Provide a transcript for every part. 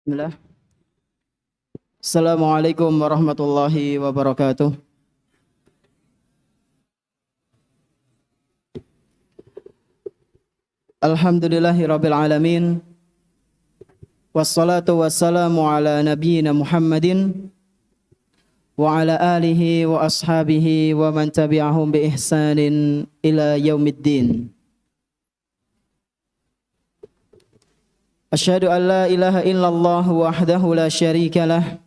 Bismillah. Assalamualaikum warahmatullahi wabarakatuh. Alhamdulillahi rabbil alamin. Wassalatu wassalamu ala nabiyyina Muhammadin wa ala alihi wa ashabihi wa man tabi'ahum bi ihsanin ila yaumiddin. Asyhadu an la ilaha illallah wahdahu la syarika lah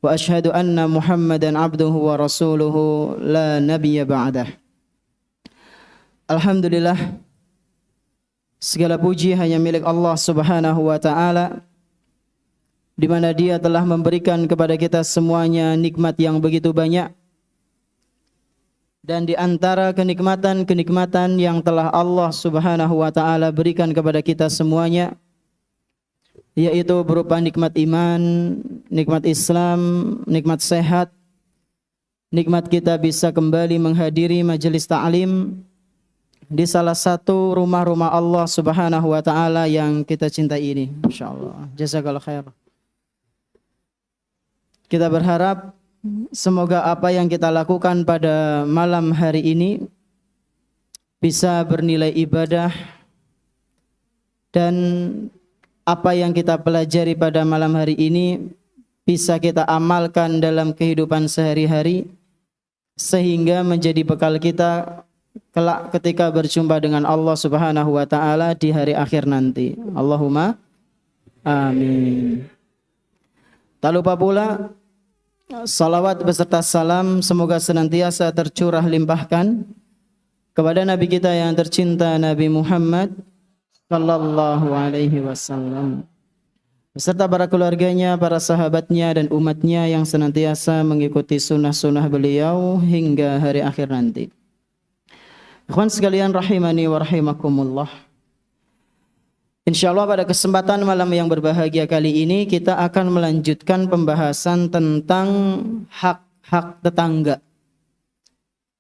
wa asyhadu anna Muhammadan abduhu wa rasuluhu la nabiyya ba'dah. Alhamdulillah, segala puji hanya milik Allah Subhanahu wa taala, di mana Dia telah memberikan kepada kita semuanya nikmat yang begitu banyak. Dan di antara kenikmatan-kenikmatan yang telah Allah Subhanahu wa taala berikan kepada kita semuanya, yaitu berupa nikmat iman, nikmat Islam, nikmat sehat, nikmat kita bisa kembali menghadiri majelis ta'lim di salah satu rumah-rumah Allah Subhanahu wa taala yang kita cintai ini. Insyaallah. Jazakallahu khair. Kita berharap semoga apa yang kita lakukan pada malam hari ini bisa bernilai ibadah, dan apa yang kita pelajari pada malam hari ini bisa kita amalkan dalam kehidupan sehari-hari sehingga menjadi bekal kita kelak ketika berjumpa dengan Allah Subhanahu wa taala di hari akhir nanti. Allahumma amin. Tak lupa pula salawat beserta salam semoga senantiasa tercurah limpahkan kepada Nabi kita yang tercinta, Nabi Muhammad sallallahu alaihi wasallam, beserta para keluarganya, para sahabatnya dan umatnya yang senantiasa mengikuti sunnah-sunnah beliau hingga hari akhir nanti. Ikhwan sekalian rahimani wa rahimakumullah. Insyaallah pada kesempatan malam yang berbahagia kali ini kita akan melanjutkan pembahasan tentang hak-hak tetangga,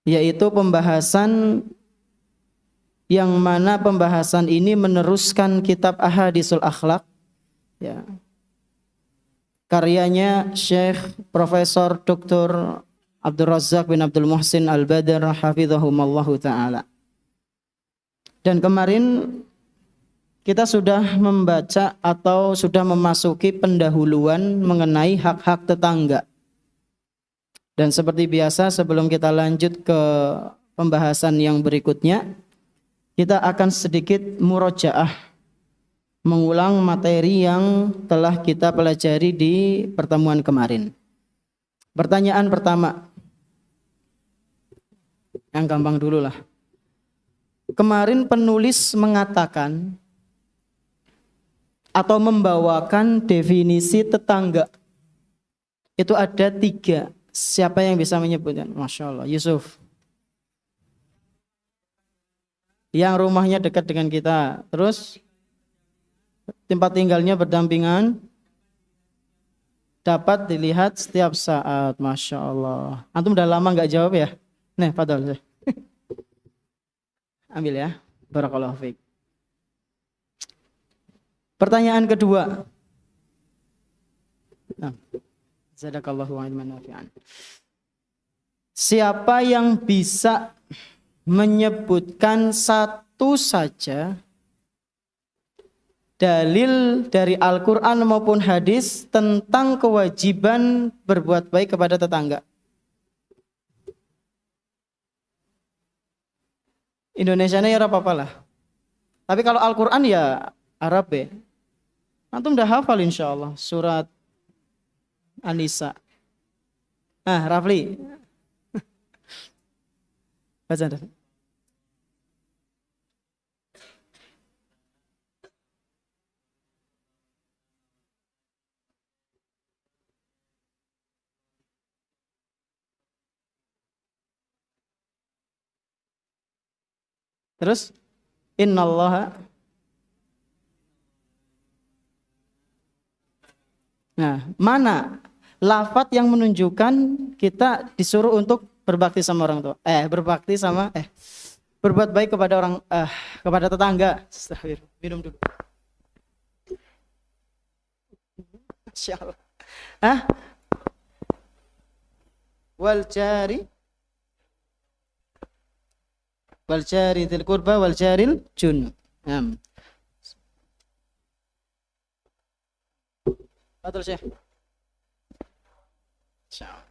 yaitu pembahasan yang mana pembahasan ini meneruskan kitab Ahadisul Akhlaq, ya, karyanya Syekh Profesor Dr. Abdul Razak bin Abdul Muhsin Al-Badr hafizahumallahu ta'ala. Dan kemarin kita sudah membaca atau sudah memasuki pendahuluan mengenai hak-hak tetangga. Dan seperti biasa sebelum kita lanjut ke pembahasan yang berikutnya, kita akan sedikit murojaah, mengulang materi yang telah kita pelajari di pertemuan kemarin. Pertanyaan pertama, yang gampang dulu lah. Kemarin penulis mengatakan atau membawakan definisi tetangga. Itu ada 3. Siapa yang bisa menyebutkan? Masya Allah, Yusuf. Yang rumahnya dekat dengan kita, terus tempat tinggalnya berdampingan, dapat dilihat setiap saat. Masya Allah. Antum udah lama nggak jawab ya? Nih, padahal ambil ya. Barakallahu fiik. Pertanyaan kedua. Nah, Jazakallahu ilman nafi'an. Siapa yang bisa menyebutkan satu saja dalil dari Al-Quran maupun hadis tentang kewajiban berbuat baik kepada tetangga? Indonesianya ya apa-apa lah. Tapi kalau Al-Quran ya Arab ya. Antum udah hafal insyaallah surat An-Nisa. Rafli. Baca dah. Terus innallaha. Nah, mana lafadz yang menunjukkan kita disuruh untuk berbakti sama orang tua? Berbuat baik kepada kepada tetangga. Astagfirullah. Minum dulu. Insyaallah. Hah? Wal jari dzil qurba wal jaril junub. Betul, Syekh. Insyaallah.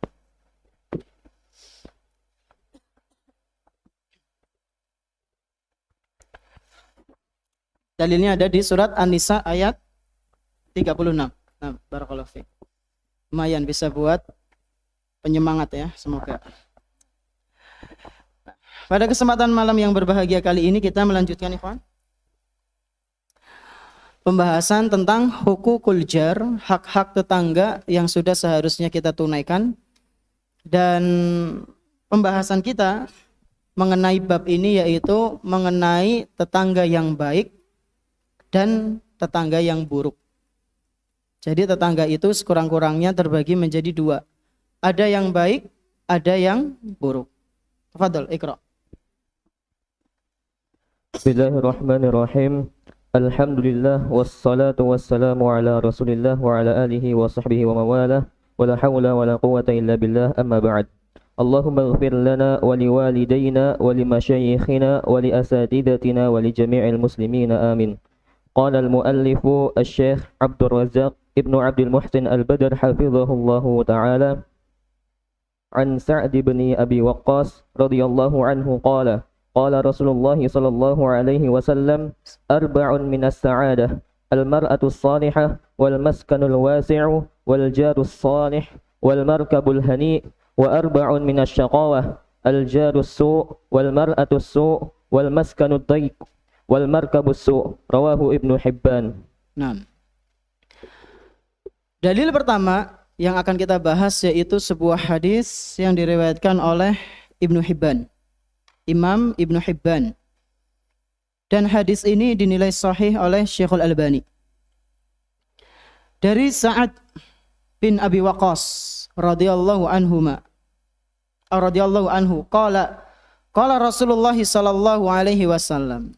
Dalilnya ada di surat An-Nisa ayat 36. Nah, barakallahu fiik. Lumayan bisa buat penyemangat ya, semoga. Pada kesempatan malam yang berbahagia kali ini kita melanjutkan, ikhwan, pembahasan tentang hukukul jar, hak-hak tetangga yang sudah seharusnya kita tunaikan. Dan pembahasan kita mengenai bab ini yaitu mengenai tetangga yang baik dan tetangga yang buruk. Jadi tetangga itu sekurang-kurangnya terbagi menjadi dua. Ada yang baik, ada yang buruk. Tafadhol, Iqra. Bismillahirrahmanirrahim. Alhamdulillah wassalatu wassalamu ala Rasulillah wa ala alihi wa sahbihi wa mawalah. Wa la hawla wa la quwwata illa billah, amma ba'd. Allahumma ighfir lana wa liwalidayna wa limashayikhina wa li asatidatina wa li jami'il muslimina, amin. قال المؤلف الشيخ عبد الرزاق ابن عبد المحسن البدر حفظه الله تعالى عن سعد بن أبي وقاص رضي الله عنه قال قال رسول الله صلى الله عليه وسلم أربع من السعادة المرأة الصالحة والمسكن الواسع والجار الصالح والمركب الهنيء وأربع من الشقاوة الجار السوء والمرأة السوء والمسكن الضيق wal markabus su', rawahu Ibnu Hibban. Nah, dalil pertama yang akan kita bahas yaitu sebuah hadis yang diriwayatkan oleh Ibnu Hibban, Imam Ibnu Hibban. Dan hadis ini dinilai sahih oleh Syekhul Albani. Dari Sa'ad bin Abi Waqqas radhiyallahu anhu qala Rasulullah sallallahu alaihi wasallam.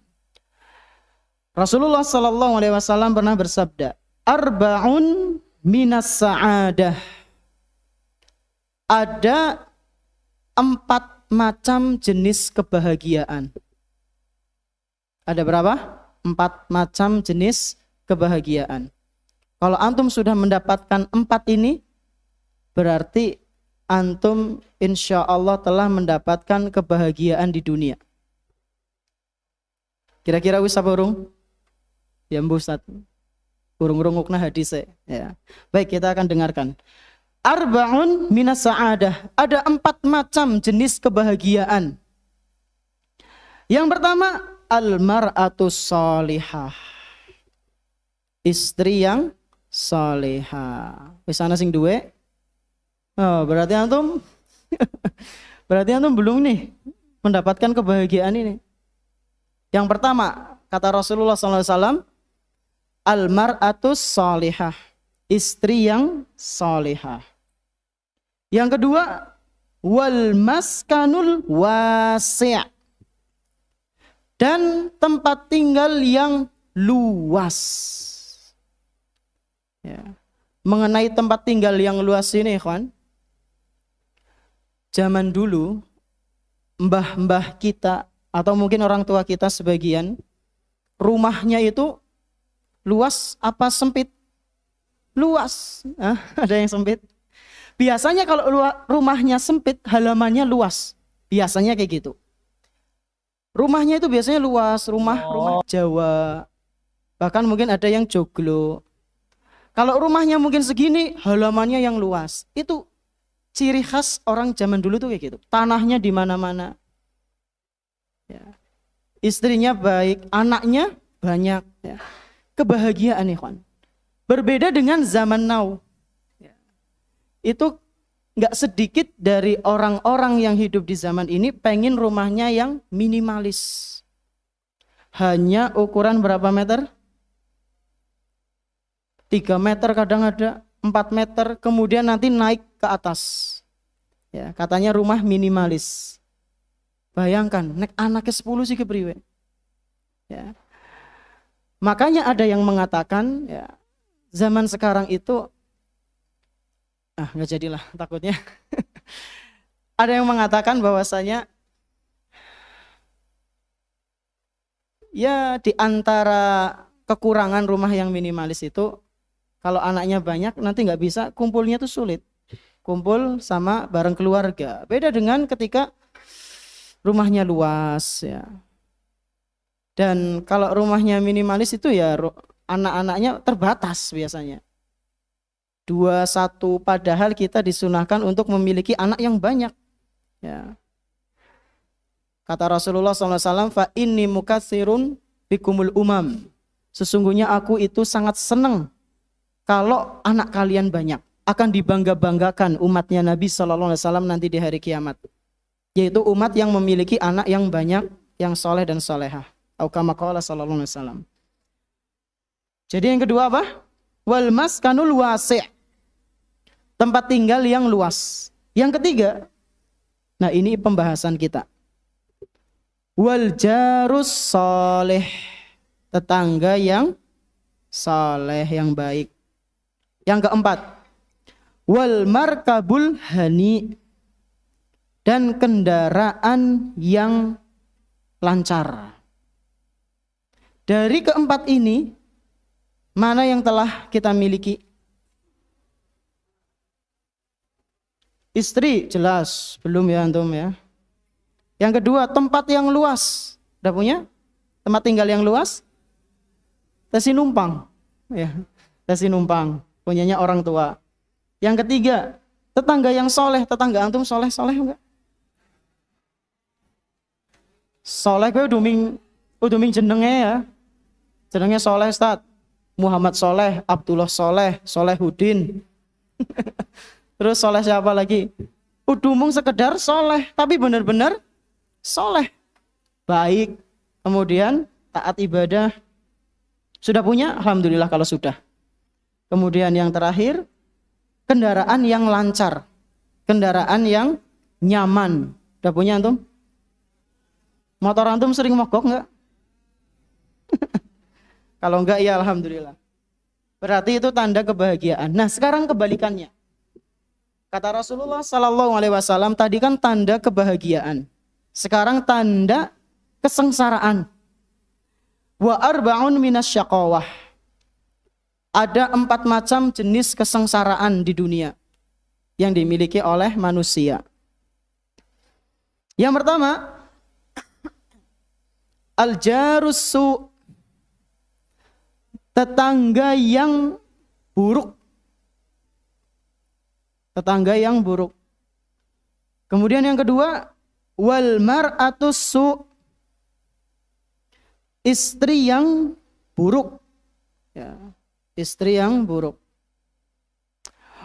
Rasulullah sallallahu alaihi wasallam pernah bersabda, arba'un minas sa'adah. Ada 4 macam jenis kebahagiaan. Ada berapa? 4 macam jenis kebahagiaan. Kalau antum sudah mendapatkan 4 ini, berarti antum insya Allah telah mendapatkan kebahagiaan di dunia. Kira-kira wis apa urung? Ya Ustaz. Urung-urungukna hadis ya. Baik, kita akan dengarkan. Arba'un minas sa'adah. Ada 4 macam jenis kebahagiaan. Yang pertama, al-mar'atus salihah. Istri yang salihah. Wis ana sing duwe? Oh, berarti antum belum nih mendapatkan kebahagiaan ini. Yang pertama, kata Rasulullah SAW, al-mar'atus salihah, istri yang salihah. Yang kedua, wal maskanul wasi', dan tempat tinggal yang luas. Ya. Mengenai tempat tinggal yang luas ini, ikhwan, zaman dulu mbah-mbah kita atau mungkin orang tua kita sebagian, rumahnya itu luas apa sempit? Luas. Ada yang sempit. Biasanya kalau rumahnya sempit, halamannya luas. Biasanya kayak gitu. Rumahnya itu biasanya luas, rumah Jawa. Bahkan mungkin ada yang joglo. Kalau rumahnya mungkin segini, halamannya yang luas. Itu ciri khas orang zaman dulu tuh kayak gitu. Tanahnya di mana-mana. Ya. Istrinya baik, anaknya banyak. Ya. Kebahagiaan, ikhwan. Berbeda dengan zaman now. Ya. Itu gak sedikit dari orang-orang yang hidup di zaman ini pengen rumahnya yang minimalis. Hanya ukuran berapa meter? 3 meter kadang ada, 4 meter, kemudian nanti naik ke atas. Ya, katanya rumah minimalis. Bayangkan, nek anaknya 10 sih kepriwe. Ya. Makanya ada yang mengatakan, ya, zaman sekarang itu nggak jadilah takutnya. Ada yang mengatakan bahwasanya ya di antara kekurangan rumah yang minimalis itu, kalau anaknya banyak nanti nggak bisa kumpulnya tuh sulit. Kumpul sama bareng keluarga. Beda dengan ketika rumahnya luas ya. Dan kalau rumahnya minimalis itu ya anak-anaknya terbatas biasanya. 2-1, padahal kita disunahkan untuk memiliki anak yang banyak. Ya. Kata Rasulullah SAW, fa inni mukatsirun bikumul umam. Sesungguhnya aku itu sangat senang kalau anak kalian banyak. Akan dibangga-banggakan umatnya Nabi SAW nanti di hari kiamat. Yaitu umat yang memiliki anak yang banyak, yang soleh dan solehah. Atau kama qala sallallahu alaihi wasallam. Jadi yang kedua apa? Wal maskanul wasi'. Tempat tinggal yang luas. Yang ketiga, nah ini pembahasan kita. Wal jarus soleh. Tetangga yang soleh, yang baik. Yang keempat, wal markabul hani, dan kendaraan yang lancar. Dari keempat ini, mana yang telah kita miliki? Istri jelas belum ya antum ya. Yang kedua, tempat yang luas. Udah punya tempat tinggal yang luas? Tesi numpang ya. Tesi numpang punyanya orang tua. Yang ketiga, tetangga yang soleh. Tetangga antum soleh enggak? Soleh gue uduming jenenge ya. Jenenge soleh Ustaz. Muhammad Soleh, Abdullah Soleh, Solehudin. Terus soleh siapa lagi? Udumung sekedar soleh, tapi benar-benar soleh. Baik, kemudian taat ibadah. Sudah punya? Alhamdulillah kalau sudah. Kemudian yang terakhir, kendaraan yang lancar, kendaraan yang nyaman. Udah punya antum? Motor antum sering mogok enggak? Kalau enggak ya alhamdulillah. Berarti itu tanda kebahagiaan. Nah sekarang kebalikannya. Kata Rasulullah Sallallahu Alaihi Wasallam tadi kan tanda kebahagiaan. Sekarang tanda kesengsaraan. Wa arba'un minasyaqawah. Ada 4 macam jenis kesengsaraan di dunia yang dimiliki oleh manusia. Yang pertama, al-jarussu, tetangga yang buruk. Tetangga yang buruk. Kemudian yang kedua, wal mar'atussu, istri yang buruk. Ya. Istri yang buruk.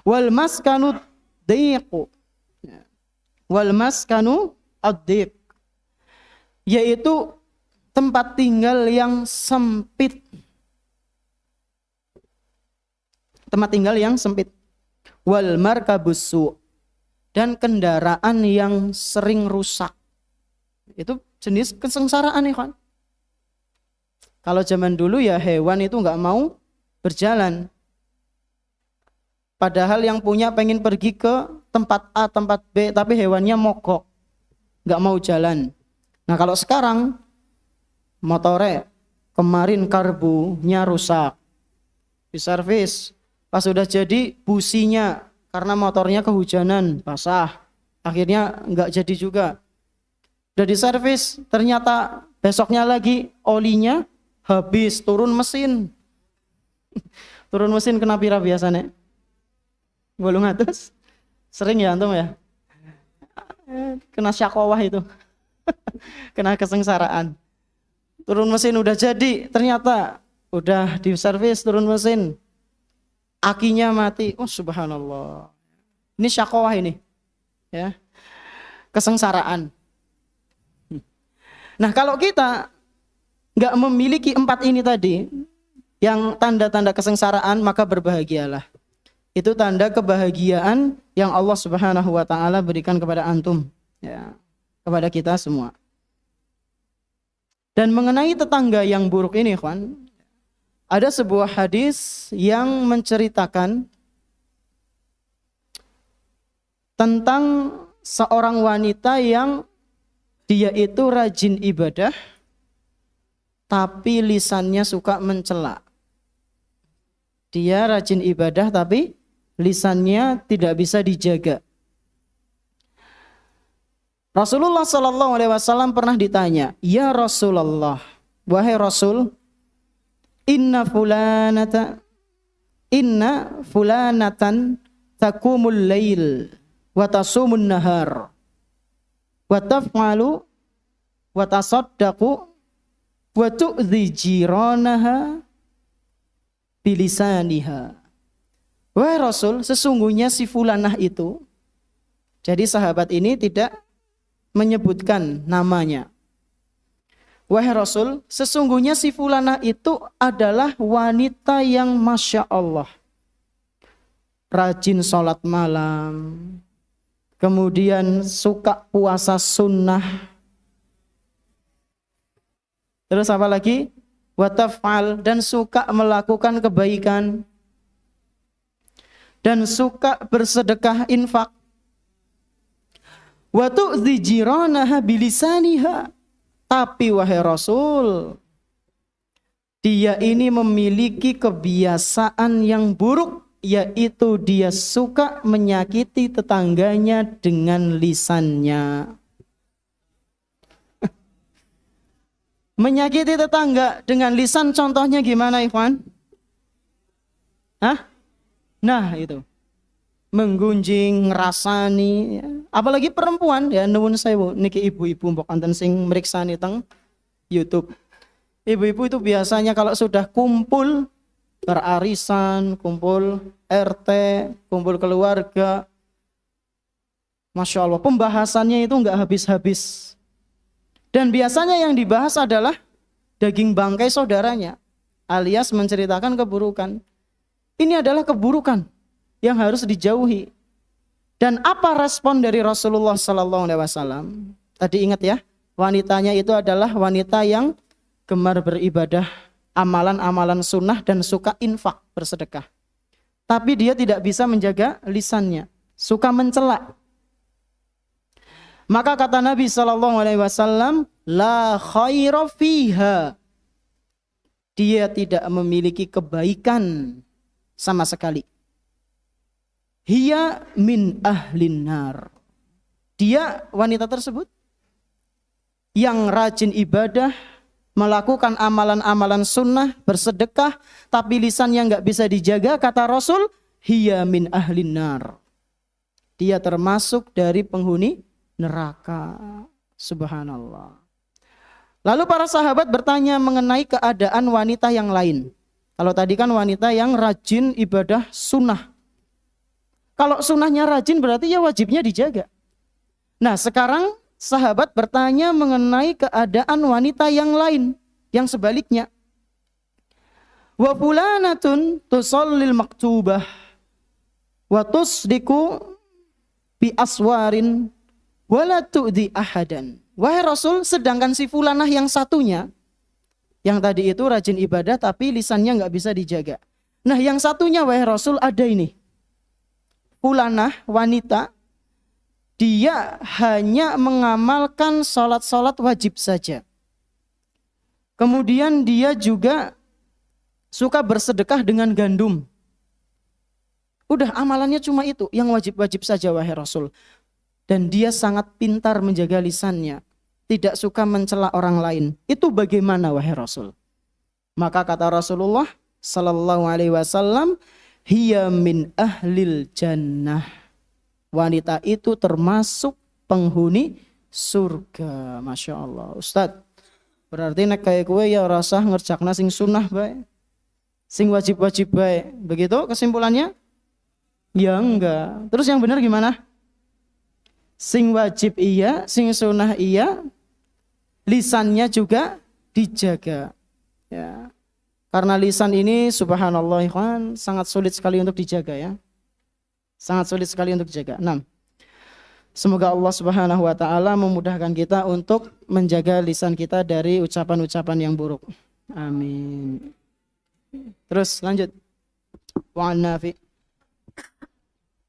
Wal maskanu dhiqu. Wal maskanu ad-dhiq, yaitu tempat tinggal yang sempit. Tempat tinggal yang sempit. Wal markabussu, dan kendaraan yang sering rusak. Itu jenis kesengsaraan ya kan. Kalau zaman dulu ya hewan itu nggak mau berjalan. Padahal yang punya pengen pergi ke tempat A, tempat B, tapi hewannya mogok, nggak mau jalan. Nah kalau sekarang motornya kemarin karbunya rusak, diservis, pas sudah jadi businya karena motornya kehujanan basah, akhirnya nggak jadi juga. Udah diservis, ternyata besoknya lagi olinya habis, turun mesin. Turun mesin kena pira biasanya? 800. Sering ya antum ya? Kena syakowah itu. Kena kesengsaraan. Turun mesin udah jadi, ternyata udah diservis turun mesin, akinya mati. Oh subhanallah. Ini syakowah ini. Ya. Kesengsaraan. Nah kalau kita nggak memiliki 4 ini tadi, yang tanda-tanda kesengsaraan, maka berbahagialah. Itu tanda kebahagiaan yang Allah Subhanahu wa taala berikan kepada antum, ya, kepada kita semua. Dan mengenai tetangga yang buruk ini, ikhwan, ada sebuah hadis yang menceritakan tentang seorang wanita yang dia itu rajin ibadah tapi lisannya suka mencela. Dia rajin ibadah tapi lisannya tidak bisa dijaga. Rasulullah Sallallahu Alaihi Wasallam pernah ditanya, ya Rasulullah, wahai Rasul, inna fulanatan takumul lail wa tasumun nahar wa taf'alu wa tasaddaqu wa tu'dhi jiranaha bilisaniha. Wahai Rasul, sesungguhnya si fulanah itu, jadi sahabat ini tidak menyebutkan namanya. Wahai Rasul, sesungguhnya si fulanah itu adalah wanita yang Masya Allah rajin sholat malam, kemudian suka puasa sunnah, terus apa lagi? Wataf'al, dan suka melakukan kebaikan, dan suka bersedekah infak. Wa tu'dhi jiranaha bilisaniha. Tapi wahai Rasul, dia ini memiliki kebiasaan yang buruk, yaitu dia suka menyakiti tetangganya dengan lisannya. Menyakiti tetangga dengan lisan contohnya gimana, Ikhwan? Hah? Nah, itu. Menggunjing, ngrasani, ya. Apalagi perempuan ya, nuwun sewu niki ibu-ibu mbok anten sing mriksani teng YouTube. Ibu-ibu itu biasanya kalau sudah kumpul berarisan, kumpul RT, kumpul keluarga, Masya Allah, pembahasannya itu enggak habis-habis. Dan biasanya yang dibahas adalah daging bangkai saudaranya, alias menceritakan keburukan. Ini adalah keburukan yang harus dijauhi. Dan apa respon dari Rasulullah Sallallahu Alaihi Wasallam? Tadi ingat ya, wanitanya itu adalah wanita yang gemar beribadah, amalan-amalan sunnah dan suka infak, bersedekah. Tapi dia tidak bisa menjaga lisannya, suka mencela. Maka kata Nabi Sallallahu Alaihi Wasallam, la khaira fiha. Dia tidak memiliki kebaikan sama sekali. Hiya min ahlin nar. Dia, wanita tersebut, yang rajin ibadah, melakukan amalan-amalan sunnah, bersedekah, tapi lisannya nggak bisa dijaga, kata Rasul, hiya min ahlin nar. Dia termasuk dari penghuni neraka. Subhanallah. Lalu para sahabat bertanya mengenai keadaan wanita yang lain. Kalau tadi kan wanita yang rajin ibadah sunnah. Kalau sunnahnya rajin berarti ya wajibnya dijaga. Nah sekarang sahabat bertanya mengenai keadaan wanita yang lain, yang sebaliknya. Wa fulanatun tusallil maktubah wa tusdiku bi aswarin wala tu'di ahadan. Wahai Rasul, sedangkan si fulanah yang satunya, yang tadi itu rajin ibadah tapi lisannya nggak bisa dijaga. Nah yang satunya wahai Rasul ada ini. Fulanah wanita, dia hanya mengamalkan sholat-sholat wajib saja. Kemudian dia juga suka bersedekah dengan gandum. Udah amalannya cuma itu, yang wajib-wajib saja wahai Rasul. Dan dia sangat pintar menjaga lisannya, tidak suka mencela orang lain. Itu bagaimana wahai Rasul? Maka kata Rasulullah Sallallahu Alaihi Wasallam, hiya min ahlil jannah. Wanita itu termasuk penghuni surga. Masya Allah. Ustadz, berarti nek kayak gue ya rasa ngerjakna sing sunnah baik, sing wajib-wajib baik. Begitu kesimpulannya? Ya enggak. Terus yang benar gimana? Sing wajib iya, sing sunnah iya, lisannya juga dijaga. Ya. Karena lisan ini subhanallah ikhwan sangat sulit sekali untuk dijaga ya. Sangat sulit sekali untuk dijaga. 6. Semoga Allah Subhanahu wa taala memudahkan kita untuk menjaga lisan kita dari ucapan-ucapan yang buruk. Amin. Terus lanjut. Wa an Nafi.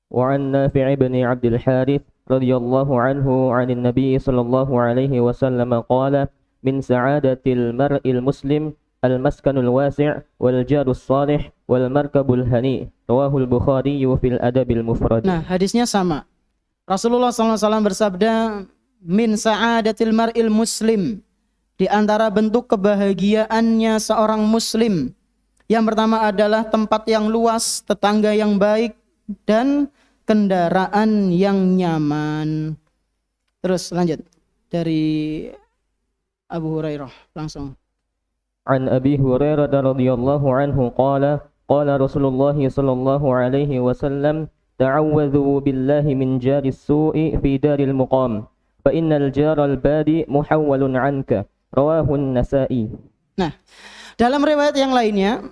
وعن نافع بن عبد الحارث رضي الله عنه عن النبي صلى الله عليه وسلم قال من سعادة المرء المسلم المسكن الواسع والجار الصالح والمركب الهنيء رواه البخاري في الأدب المفرد. Nah, hadisnya sama. Rasulullah SAW bersabda, min sa'adatil mar'il muslim, di antara bentuk kebahagiaannya seorang muslim, yang pertama adalah tempat yang luas, tetangga yang baik, dan kendaraan yang nyaman. Terus lanjut dari Abu Hurairah langsung. An Abi Hurairah radhiyallahu anhu qala qala Rasulullah sallallahu alaihi wasallam ta'awwadhu billahi min jaris su'i fi daril muqam fa innal jaral badi muhawwalun anka rawahu an-Nasa'i. Nah, dalam riwayat yang lainnya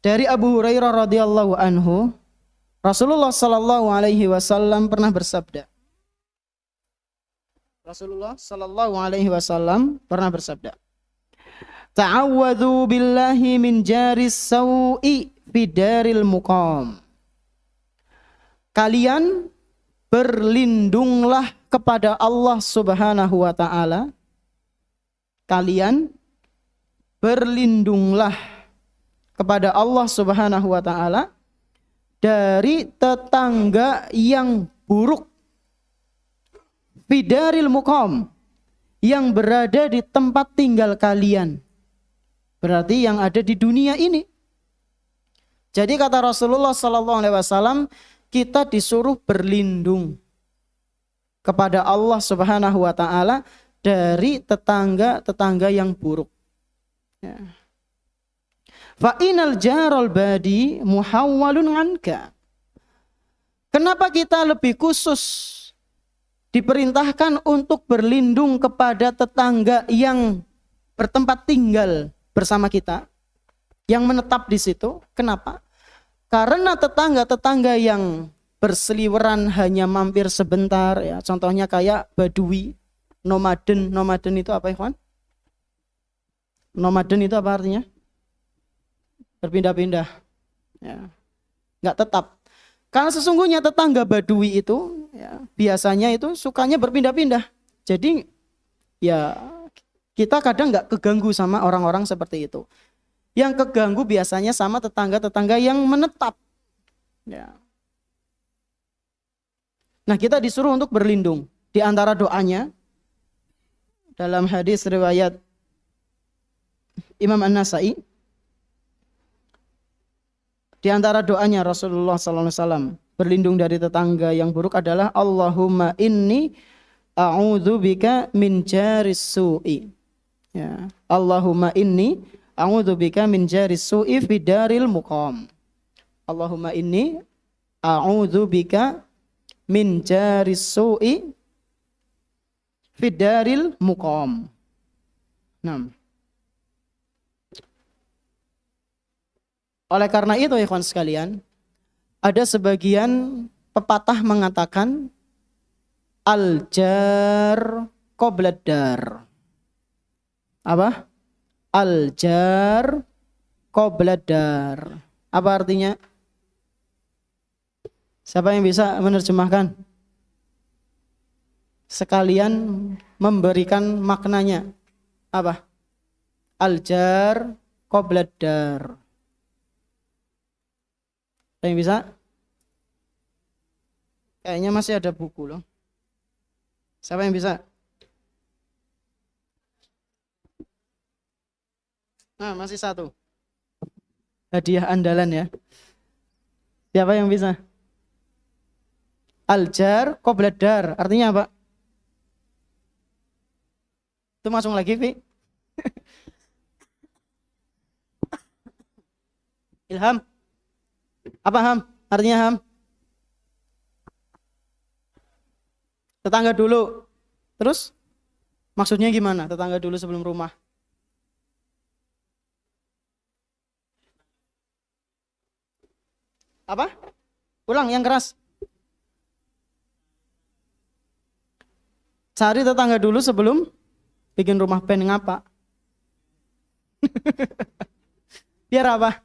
dari Abu Hurairah radhiyallahu anhu, Rasulullah sallallahu alaihi wasallam pernah bersabda. Rasulullah sallallahu alaihi wasallam pernah bersabda, ta'awwadhu billahi min jaris sau'i fi daril muqam. Kalian berlindunglah kepada Allah Subhanahu wa taala. Kalian berlindunglah kepada Allah Subhanahu wa taala dari tetangga yang buruk, fidaril muqam, yang berada di tempat tinggal kalian, berarti yang ada di dunia ini. Jadi kata Rasulullah SAW, kita disuruh berlindung kepada Allah Subhanahu wa taala dari tetangga-tetangga yang buruk. Ya. Fa inal jaral badi muhawwalun anka. Kenapa kita lebih khusus diperintahkan untuk berlindung kepada tetangga yang bertempat tinggal bersama kita, yang menetap di situ? Kenapa? Karena tetangga-tetangga yang berseliweran hanya mampir sebentar, ya, contohnya kayak badui, nomaden. Nomaden itu apa, ikhwan? Nomaden itu apa artinya? Berpindah-pindah, ya, nggak tetap. Karena sesungguhnya tetangga badui itu, ya, biasanya itu sukanya berpindah-pindah. Jadi ya kita kadang nggak keganggu sama orang-orang seperti itu. Yang keganggu biasanya sama tetangga-tetangga yang menetap. Ya. Nah, kita disuruh untuk berlindung. Di antara doanya dalam hadis riwayat Imam An-Nasa'i, di antara doanya Rasulullah SAW berlindung dari tetangga yang buruk adalah Allahumma inni a'udzubika min jaris su'i. Ya. Allahumma inni a'udzubika min jaris su'i fi daril muqam. Allahumma inni a'udzubika min jaris su'i fi daril muqam. Nah. Oleh karena itu, ikhwan sekalian, ada sebagian pepatah mengatakan al-jar qoblad dar. Apa? Al-jar qoblad dar. Apa artinya? Siapa yang bisa menerjemahkan? Sekalian memberikan maknanya. Apa? Al-jar qoblad dar. Ada yang bisa? Kayaknya masih ada buku loh. Siapa yang bisa? Nah, masih satu. Hadiah andalan ya. Siapa yang bisa? Al-jar qoblad dar. Artinya apa? Itu langsung lagi, Fi. Ilham. Apa Ham? Artinya Ham? Tetangga dulu. Terus? Maksudnya gimana? Tetangga dulu sebelum rumah. Apa? Ulang yang keras. Cari tetangga dulu sebelum bikin rumah pen. Ngapa? Biar apa?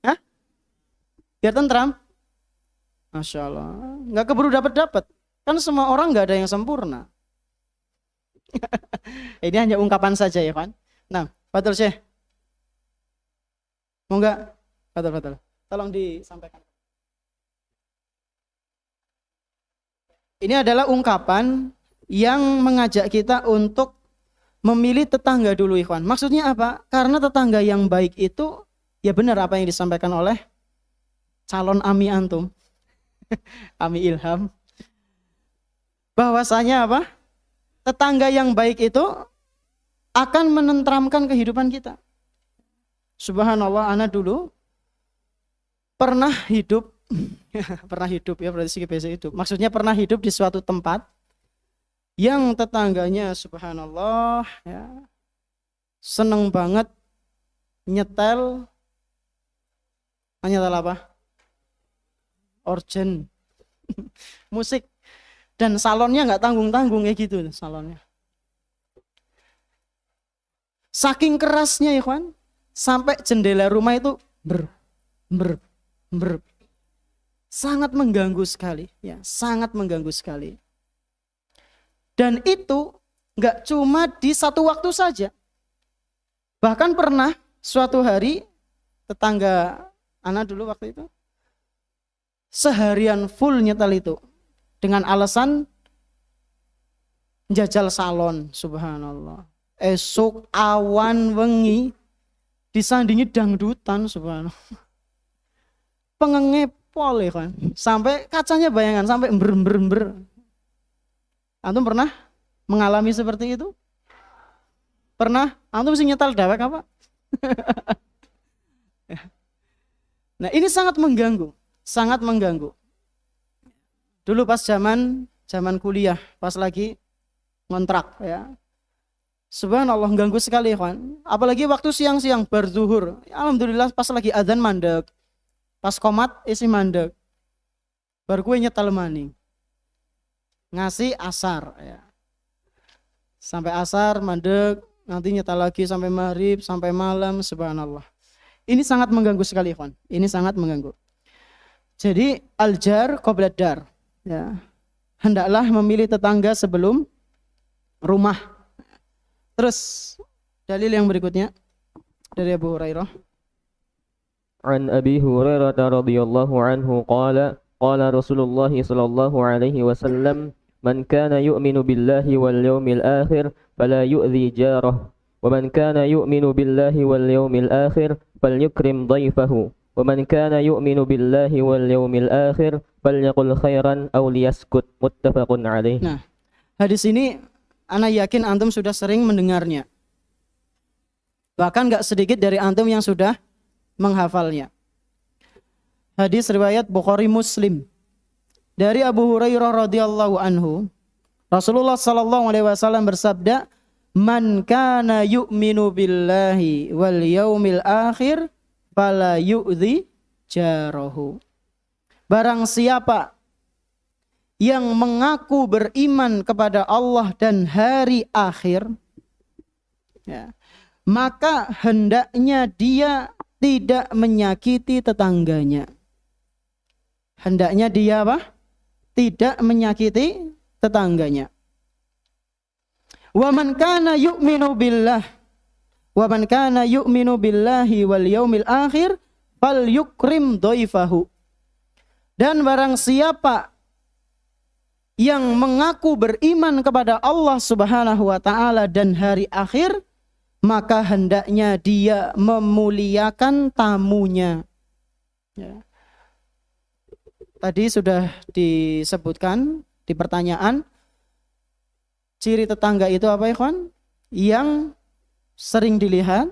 Hah? Biar tentram. Masya Allah. Nggak keburu dapat. Kan semua orang nggak ada yang sempurna. Ini hanya ungkapan saja ya kan. Nah, Fatul Syekh. Mau nggak? Fatul. Tolong disampaikan. Ini adalah ungkapan yang mengajak kita untuk memilih tetangga dulu ikhwan. Maksudnya apa? Karena tetangga yang baik itu ya benar apa yang disampaikan oleh calon ami antum. Ami Ilham. Bahwasanya apa? Tetangga yang baik itu akan menenteramkan kehidupan kita. Subhanallah, ana dulu pernah hidup ya berarti segi bahasa hidup. Maksudnya pernah hidup di suatu tempat yang tetangganya subhanallah ya seneng banget nyetel apa? Organ musik dan salonnya nggak tanggung-tanggung kayak gitu salonnya. Saking kerasnya ya kawan, sampai jendela rumah itu ber. Sangat mengganggu sekali ya, sangat mengganggu sekali. Dan itu nggak cuma di satu waktu saja. Bahkan pernah suatu hari tetangga anak dulu waktu itu seharian full nyetel itu dengan alasan jajal salon, subhanallah. Esok awan wengi disandingi dangdutan, subhanallah. Pengengepol ya kan, sampai kacanya bayangan sampai ember. Antum pernah mengalami seperti itu? Pernah? Antum mesti nyetel dewek apa? Nah ini sangat mengganggu. Dulu pas zaman kuliah, pas lagi ngontrak ya. Subhanallah ganggu sekali kan. Apalagi waktu siang-siang berzuhur. Alhamdulillah pas lagi adzan mandek. Pas komat isi mandek. Baru gue nyetel maning. Ngasih asar ya. Sampai asar mandek, nanti nyetel lagi sampai maghrib, sampai malam, subhanallah. Ini sangat mengganggu sekali kan. Ini sangat mengganggu. Jadi al-jar qabla dar ya. Hendaklah memilih tetangga sebelum rumah. Terus dalil yang berikutnya dari Abu Hurairah. An Abi Hurairah radhiyallahu anhu qala qala Rasulullah sallallahu alaihi wasallam man kana yu'minu billahi wal yawmil akhir fala yu'dhi jarah wa man kana yu'minu billahi wal yawmil akhir falyukrim dhayfahu wa man kana yu'minu billahi wal yawmil akhir falyaqul khairan aw liyaskut muttafaqun alaih. Nah, hadis ini ana yakin antum sudah sering mendengarnya. Bahkan gak sedikit dari antum yang sudah menghafalnya. Hadis riwayat Bukhari Muslim dari Abu Hurairah radhiyallahu anhu, Rasulullah sallallahu alaihi wasallam bersabda, "Man kana yu'minu billahi wal yaumil akhir fala yu'dhi jarahu." Barang siapa yang mengaku beriman kepada Allah dan hari akhir ya, maka hendaknya dia tidak menyakiti tetangganya. Hendaknya dia apa? Tidak menyakiti tetangganya. Wa man kana yu'minu billahi wal yaumil akhir falyukrim dhaifahu. Dan barang siapa yang mengaku beriman kepada Allah Subhanahu wa taala dan hari akhir, maka hendaknya dia memuliakan tamunya. Ya. Tadi sudah disebutkan di pertanyaan, ciri tetangga itu apa ikhwan? Yang sering dilihat,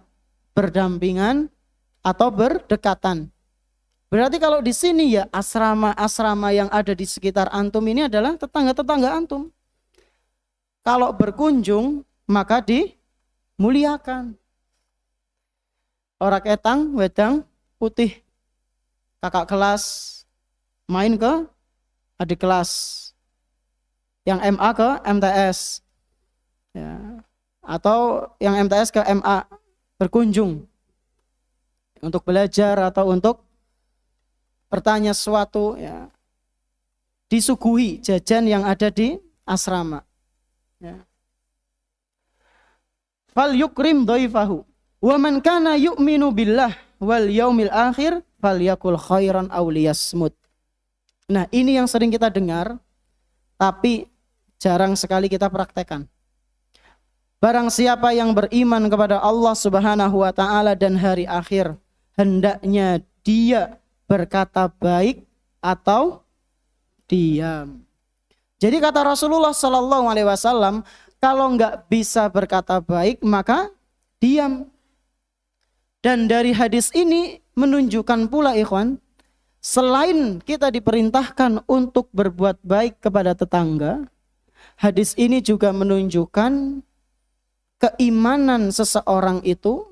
berdampingan atau berdekatan. Berarti kalau di sini ya asrama-asrama yang ada di sekitar antum ini adalah tetangga-tetangga antum. Kalau berkunjung maka dimuliakan. Orang etang, wedang, putih. Kakak kelas main ke adik kelas. Yang MA ke MTS. Ya. Atau yang MTS ke MA berkunjung. Untuk belajar atau untuk bertanya sesuatu ya. disuguhi jajan yang ada di asrama. Ya. Fal yukrim dhaifahu wa man kana yu'minu billah wal yaumil akhir falyakul khairan aw liyasmut. Nah, ini yang sering kita dengar tapi jarang sekali kita praktekkan. Barang siapa yang beriman kepada Allah Subhanahu wa taala dan hari akhir, hendaknya dia berkata baik atau diam. Jadi kata Rasulullah sallallahu alaihi wasallam, kalau enggak bisa berkata baik maka diam. Dan dari hadis ini menunjukkan pula ikhwan, selain kita diperintahkan untuk berbuat baik kepada tetangga, hadis ini juga menunjukkan keimanan seseorang itu,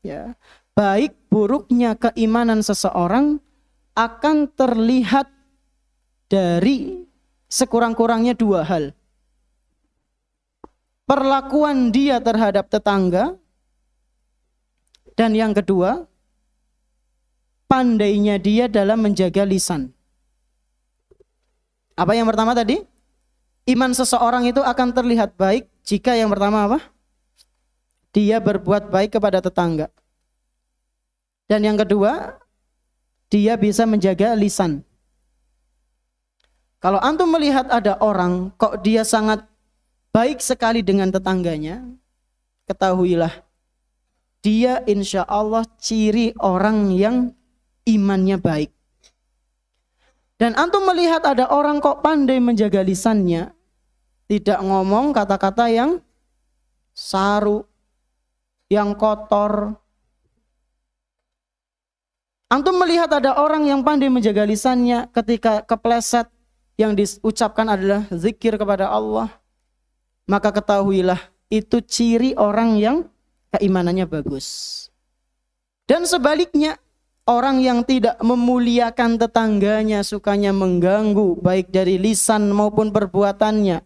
ya, baik buruknya keimanan seseorang akan terlihat dari sekurang-kurangnya dua hal. Perlakuan dia terhadap tetangga, dan yang kedua, pandainya dia dalam menjaga lisan. Apa yang pertama tadi? Iman seseorang itu akan terlihat baik jika yang pertama apa? Dia berbuat baik kepada tetangga. Dan yang kedua, dia bisa menjaga lisan. Kalau antum melihat ada orang kok dia sangat baik sekali dengan tetangganya, ketahuilah dia insya Allah ciri orang yang imannya baik. Dan antum melihat ada orang kok pandai menjaga lisannya, tidak ngomong kata-kata yang saru, yang kotor. Antum melihat ada orang yang pandai menjaga lisannya, ketika kepleset yang diucapkan adalah zikir kepada Allah, maka ketahuilah itu ciri orang yang keimanannya bagus. Dan sebaliknya, orang yang tidak memuliakan tetangganya, sukanya mengganggu baik dari lisan maupun perbuatannya,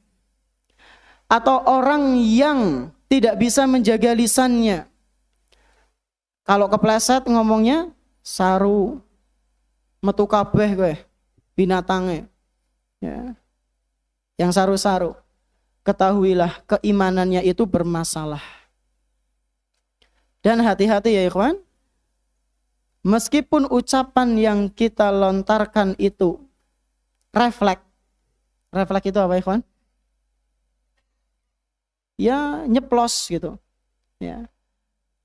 atau orang yang tidak bisa menjaga lisannya, kalau kepleset ngomongnya saru, metu kabeh kowe binatange, ya, yang saru-saru, ketahuilah keimanannya itu bermasalah. Dan hati-hati ya ikhwan, meskipun ucapan yang kita lontarkan itu refleks itu apa ikhwan? Ya nyeplos gitu, ya.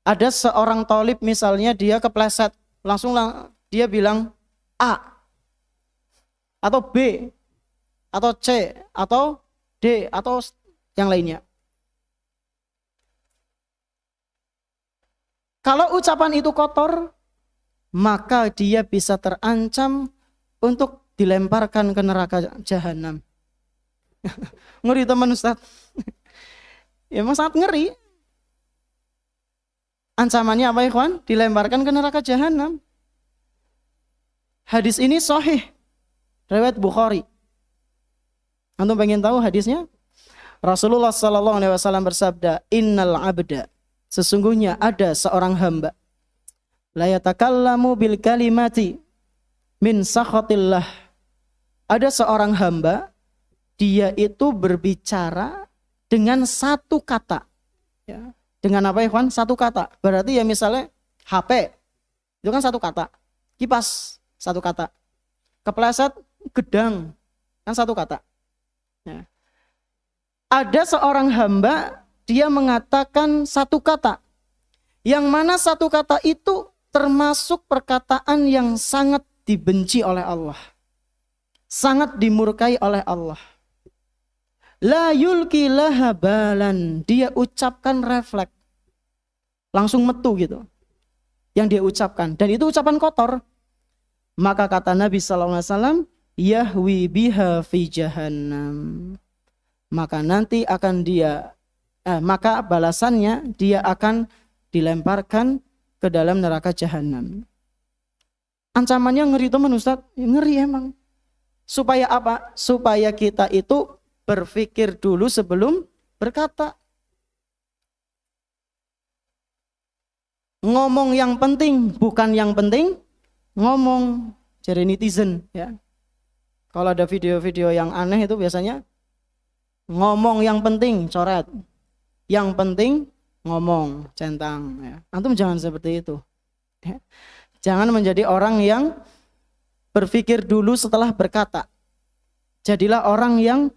Ada seorang thalib misalnya, dia kepleset, langsung dia bilang A atau B atau C atau D atau yang lainnya. Kalau ucapan itu kotor, maka dia bisa terancam untuk dilemparkan ke neraka jahanam. Ngeri teman Ustaz. Ya memang sangat ngeri. Ancamannya apa ikhwan? Dilemparkan ke neraka jahanam. Hadis ini sahih, riwayat Bukhari. Antum pengen tahu hadisnya? Rasulullah sallallahu alaihi wasallam bersabda, "Innal 'abda", sesungguhnya ada seorang hamba, "la yatakallamu bil kalimati min sakhatillah". Ada seorang hamba, dia itu berbicara dengan satu kata, ya. Dengan apa ikhwan? Satu kata. Berarti ya misalnya HP itu kan satu kata, kipas satu kata, kepleset gedang kan satu kata, ya. Ada seorang hamba, dia mengatakan satu kata, yang mana satu kata itu termasuk perkataan yang sangat dibenci oleh Allah, sangat dimurkai oleh Allah. La yulki laha balan, dia ucapkan refleks, langsung metu gitu yang dia ucapkan, dan itu ucapan kotor. Maka kata Nabi SAW, yahwi biha fi jahannam, maka nanti akan maka balasannya dia akan dilemparkan ke dalam neraka jahanam. Ancamannya ngeri teman Ustaz, ngeri emang. Supaya apa? Supaya kita itu berpikir dulu sebelum berkata. Ngomong yang penting, bukan yang penting ngomong, jadi netizen, ya. Kalau ada video-video yang aneh itu biasanya ngomong yang penting coret, yang penting ngomong centang. Ya. Antum jangan seperti itu. Ya. Jangan menjadi orang yang berpikir dulu setelah berkata. Jadilah orang yang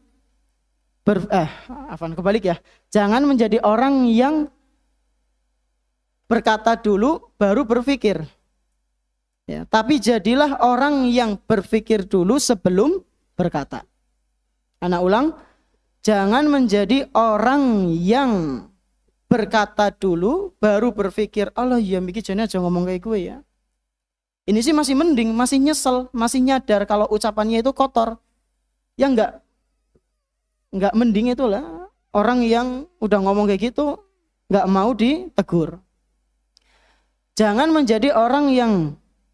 kebalik ya. Jangan menjadi orang yang berkata dulu baru berpikir. Ya, tapi jadilah orang yang berpikir dulu sebelum berkata. Anak ulang, jangan menjadi orang yang berkata dulu baru berpikir, Allah ya mikir jane aja ngomong kayak gue ya. Ini sih masih mending, masih nyesel, masih nyadar kalau ucapannya itu kotor. Ya enggak mending itulah orang yang udah ngomong kayak gitu enggak mau ditegur. Jangan menjadi orang yang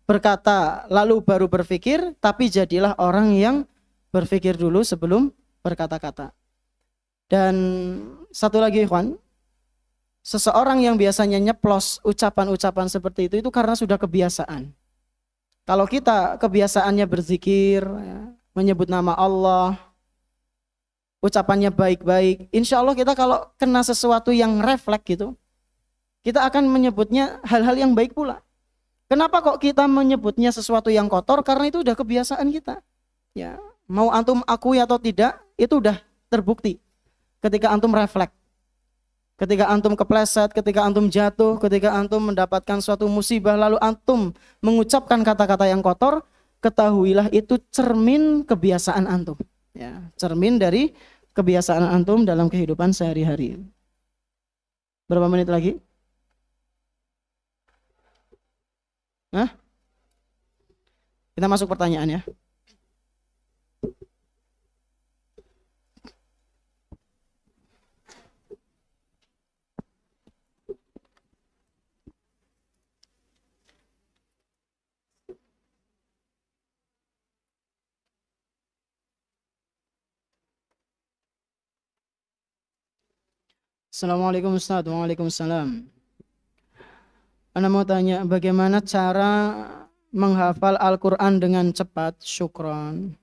berkata lalu baru berpikir, tapi jadilah orang yang berpikir dulu sebelum berkata-kata. Dan satu lagi ikhwan, seseorang yang biasanya nyeplos ucapan-ucapan seperti itu karena sudah kebiasaan. Kalau kita kebiasaannya berzikir, ya, menyebut nama Allah, ucapannya baik-baik, insya Allah kita kalau kena sesuatu yang refleks gitu, kita akan menyebutnya hal-hal yang baik pula. Kenapa kok kita menyebutnya sesuatu yang kotor? Karena itu udah kebiasaan kita. Ya, mau antum akui atau tidak, itu udah terbukti. Ketika antum refleks, ketika antum kepleset, ketika antum jatuh, ketika antum mendapatkan suatu musibah, lalu antum mengucapkan kata-kata yang kotor, ketahuilah itu cermin kebiasaan antum. Ya, cermin dari kebiasaan antum dalam kehidupan sehari-hari. Berapa menit lagi? Hah? Kita masuk pertanyaan ya. Assalamualaikum Ustaz. Waalaikumsalam. Ana mau tanya, bagaimana cara menghafal Al-Quran dengan cepat? Syukron.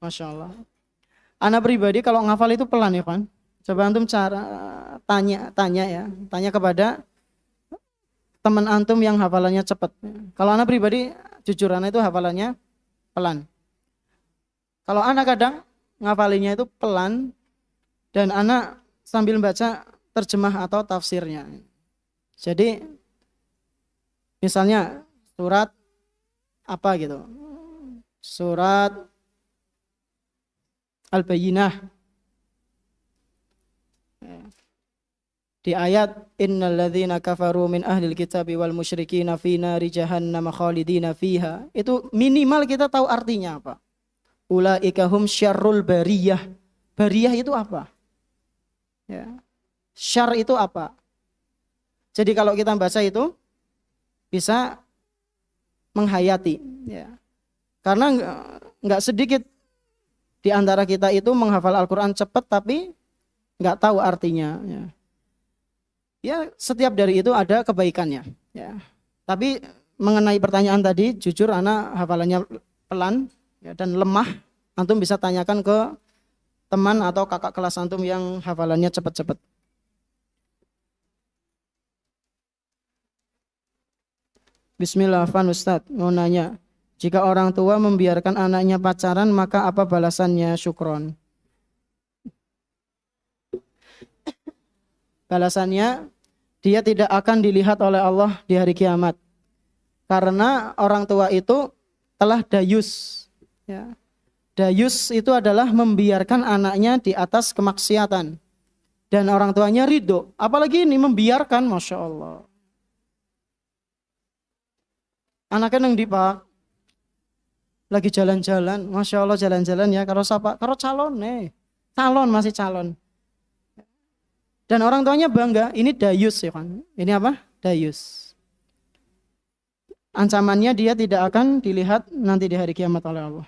Masya Allah. Ana pribadi kalau menghafal itu pelan ya kan. Coba antum cara tanya ya. Tanya kepada teman antum yang hafalannya cepat. Kalau ana pribadi, jujur ana itu hafalannya pelan. Kalau ana kadang ngafalinya itu pelan dan ana sambil baca terjemah atau tafsirnya. Jadi misalnya surat apa gitu, surat Al-Bayyinah di ayat innal ladzina kafaru min ahlil kitabi wal musyrikina fi nari jahannam khalidina fiha, itu minimal kita tahu artinya apa. Ulaika hum syarrul bariyah. Bariyah itu apa? Ya. Syar itu apa? Jadi kalau kita baca itu bisa menghayati, ya. Karena nggak sedikit di antara kita itu menghafal Al-Quran cepat tapi nggak tahu artinya. Ya. Ya, setiap dari itu ada kebaikannya. Ya. Tapi mengenai pertanyaan tadi, jujur anak hafalannya pelan ya, dan lemah. Antum bisa tanyakan ke teman atau kakak kelas antum yang hafalannya cepat-cepat. Bismillah, Ustaz mau nanya, jika orang tua membiarkan anaknya pacaran maka apa balasannya? Syukron. Balasannya, dia tidak akan dilihat oleh Allah di hari kiamat. Karena orang tua itu telah dayus. Ya. Dayus itu adalah membiarkan anaknya di atas kemaksiatan. Dan orang tuanya ridho. Apalagi ini membiarkan, Masya Allah. Anaknya nang di Pak, lagi jalan-jalan, Masya Allah jalan-jalan ya, karo sapa, karo calon masih calon. Dan orang tuanya bangga, ini dayus ya kan, ini apa? Dayus. Ancamannya dia tidak akan dilihat nanti di hari kiamat oleh Allah.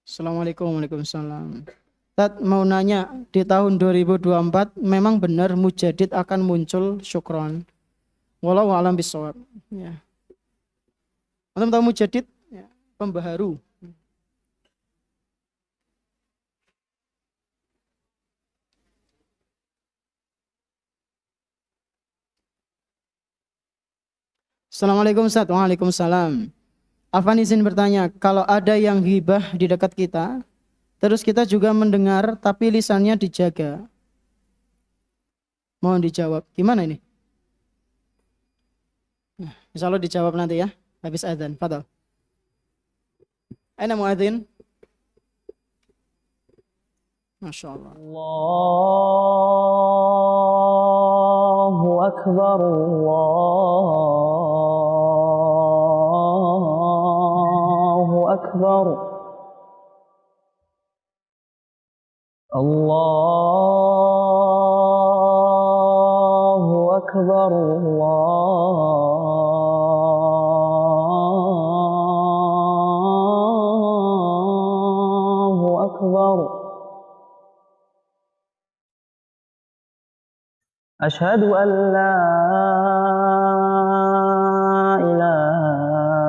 Assalamualaikum warahmatullahi wabarakatuh. Tat mau nanya, di tahun 2024 memang benar mujadid akan muncul? Syukron. Wallahu a'lam bishawab. Ya. Antum tahu mujaddid? Ya, pembaharu. Assalamualaikum Ustaz. Waalaikumsalam. Afan izin bertanya, kalau ada yang ghibah di dekat kita, terus kita juga mendengar tapi lisannya dijaga. Mohon dijawab. Gimana ini? Nah, insya Allah dijawab nanti ya, habis adzan. Fadal. Aina muadzin? Masya Allah. Allahu Akbar, Allahu Akbar, Allahu Akbar, Allahu Akbar. أشهد أن لا إله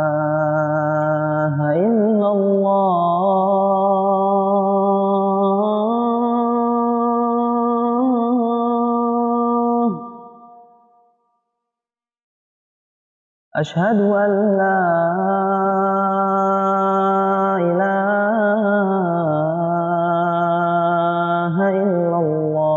إلا الله أشهد أن لا إله إلا الله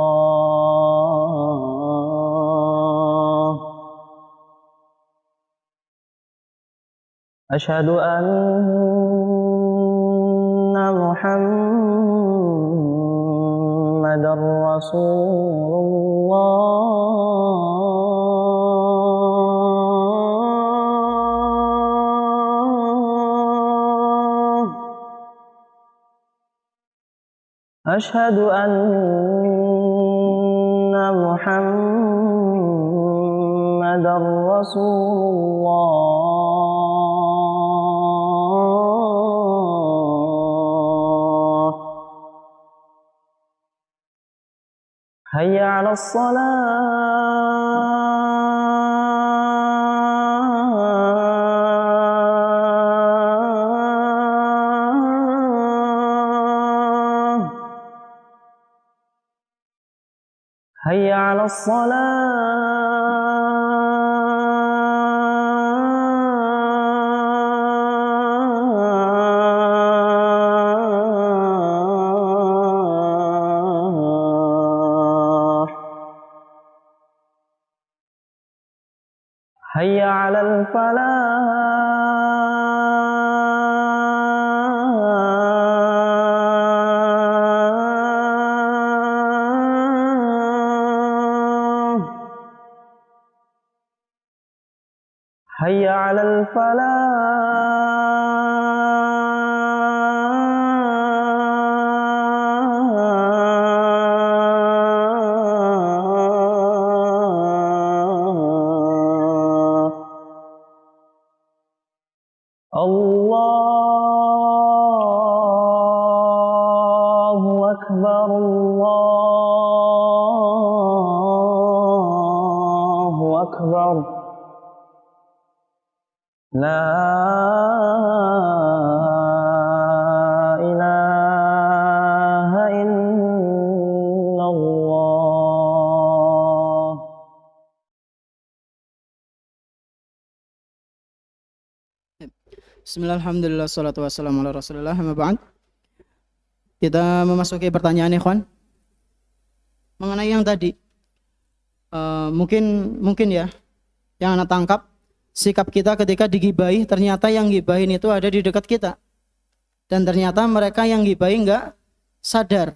أشهد أن محمدا رسول الله أشهد أن محمدا رسول الله حي على الصلاة حي على الصلاة حي على الفلاح حي على الفلاح الله أكبر الله أكبر لا إله إلا الله Bismillah, alhamdulillah, salatu wassalamu ala rasulillah, amma ba'd. Kita memasuki pertanyaan ikhwan mengenai yang tadi. Mungkin ya, yang anak tangkap sikap kita ketika digibahi, ternyata yang gibahin itu ada di dekat kita, dan ternyata mereka yang gibahi nggak sadar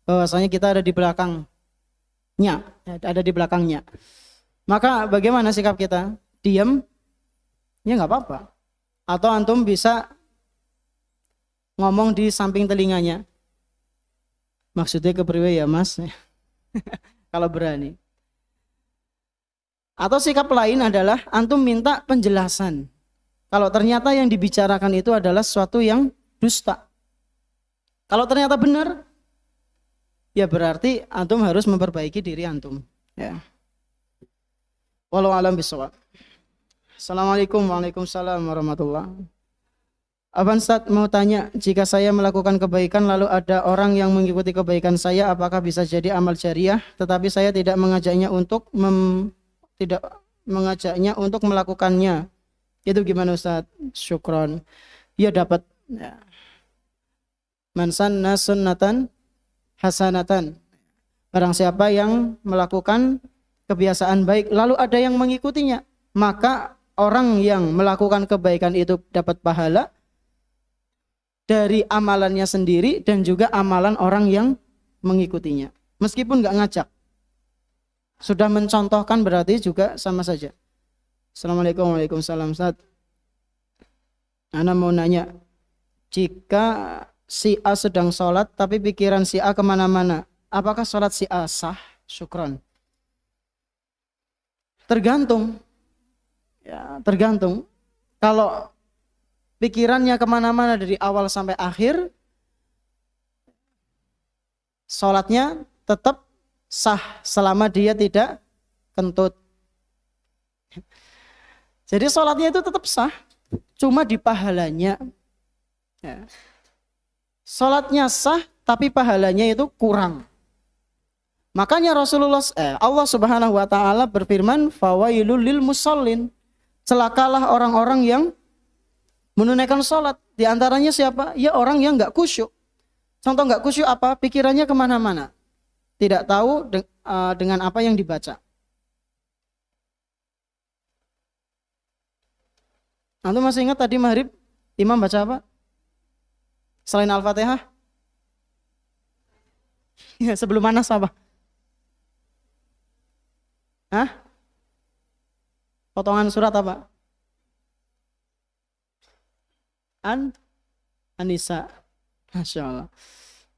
bahwasanya kita ada di belakangnya. Maka bagaimana sikap kita? Diam? Ya nggak apa-apa. Atau antum bisa ngomong di samping telinganya. Maksudnya kepriwe ya mas? Kalau berani. Atau sikap lain adalah antum minta penjelasan. Kalau ternyata yang dibicarakan itu adalah sesuatu yang dusta. Kalau ternyata benar, ya berarti antum harus memperbaiki diri antum. Ya. Wallahu a'lam bishawab. Assalamualaikum waalaikumsalam warahmatullahi. Abang Ustaz mau tanya, jika saya melakukan kebaikan lalu ada orang yang mengikuti kebaikan saya, apakah bisa jadi amal jariah? Tetapi saya tidak mengajaknya untuk melakukannya. Itu gimana Ustaz? Syukron. Ya dapat. Ya. Man sanna sunnatan hasanatan. Barang siapa yang melakukan kebiasaan baik lalu ada yang mengikutinya, maka orang yang melakukan kebaikan itu dapat pahala dari amalannya sendiri dan juga amalan orang yang mengikutinya. Meskipun nggak ngajak. Sudah mencontohkan berarti juga sama saja. Assalamualaikum warahmatullahi wabarakatuh. Ana mau nanya, jika si A sedang sholat tapi pikiran si A kemana-mana, apakah sholat si A sah? Syukron. Tergantung. Ya, tergantung. Kalau pikirannya kemana-mana dari awal sampai akhir, sholatnya tetap sah selama dia tidak kentut. Jadi sholatnya itu tetap sah, cuma di pahalanya. Ya. Sholatnya sah, tapi pahalanya itu kurang. Makanya Allah Subhanahu wa Ta'ala berfirman, "Fawailul lil musallin." Celakalah orang-orang yang menunaikan sholat. Di antaranya siapa? Ya orang yang nggak khusyuk. Contoh nggak khusyuk apa? Pikirannya kemana-mana. Tidak tahu dengan apa yang dibaca. Antum masih ingat tadi maghrib imam baca apa? Selain Al-Fatihah? Ya, sebelum Anas apa? Hah? Potongan surat apa? An-Nisa. Masya Allah.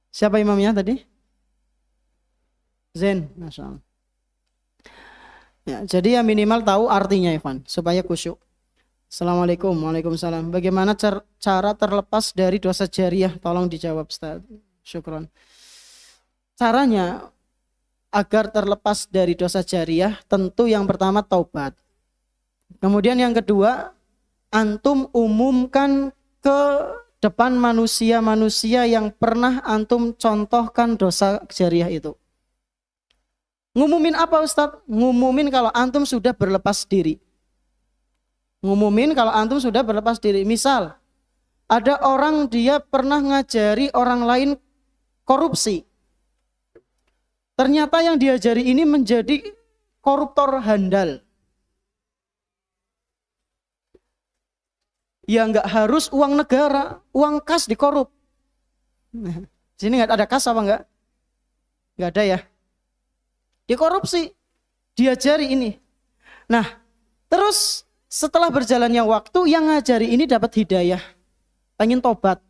Siapa imamnya tadi? Zain. Masya Allah. Ya, jadi ya minimal tahu artinya Ivan, supaya khusyuk. Assalamualaikum. Waalaikumsalam. Bagaimana cara terlepas dari dosa jariah? Tolong dijawab Ustaz. Syukron. Caranya agar terlepas dari dosa jariah, tentu yang pertama taubat. Kemudian yang kedua, antum umumkan ke depan manusia-manusia yang pernah antum contohkan dosa jariah itu. Ngumumin apa Ustadz? Ngumumin kalau antum sudah berlepas diri. Ngumumin kalau antum sudah berlepas diri. Misal, ada orang dia pernah ngajari orang lain korupsi. Ternyata yang diajari ini menjadi koruptor handal. Ya nggak harus uang negara, uang kas dikorup. Nah, sini nggak ada kas apa nggak? Nggak ada ya. Dikorupsi, diajari ini. Nah, terus setelah berjalannya waktu, yang ngajari ini dapat hidayah, pengen tobat.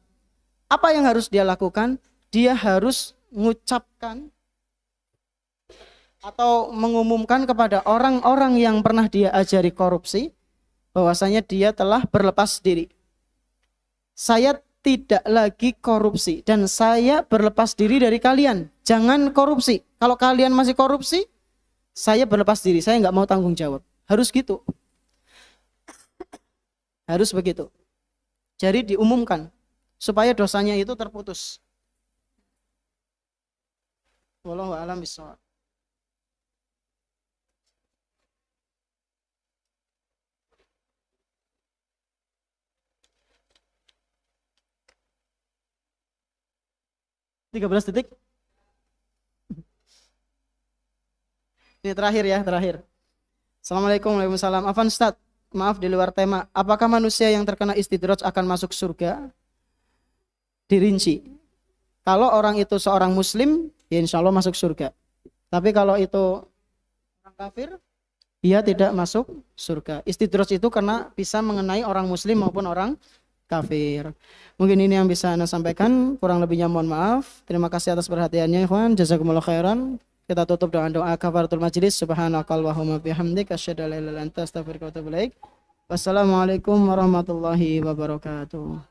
Apa yang harus dia lakukan? Dia harus mengucapkan atau mengumumkan kepada orang-orang yang pernah dia ajari korupsi, bahwasanya dia telah berlepas diri. Saya tidak lagi korupsi dan saya berlepas diri dari kalian. Jangan korupsi. Kalau kalian masih korupsi, saya berlepas diri. Saya nggak mau tanggung jawab. Harus gitu. Harus begitu. Jadi diumumkan supaya dosanya itu terputus. Wallahu a'lam bishawab. 13 detik. Ini terakhir ya, terakhir. Assalamualaikum warahmatullahi wabarakatuh. Afan Ustaz, maaf di luar tema. Apakah manusia yang terkena istidraj akan masuk surga? Dirinci. Kalau orang itu seorang muslim, ya insya Allah masuk surga. Tapi kalau itu orang kafir, dia tidak masuk surga. Istidraj itu karena bisa mengenai orang muslim maupun orang kafir. Mungkin ini yang bisa Anda sampaikan, kurang lebihnya mohon maaf. Terima kasih atas perhatiannya ikhwan. Jazakumullah khairan. Kita tutup dengan doa kafaratul majlis. Subhanakallahumma bihamdika asyhadu an la ilaha illa anta astaghfiruka wa atubu ilaik. Wassalamualaikum warahmatullahi wabarakatuh.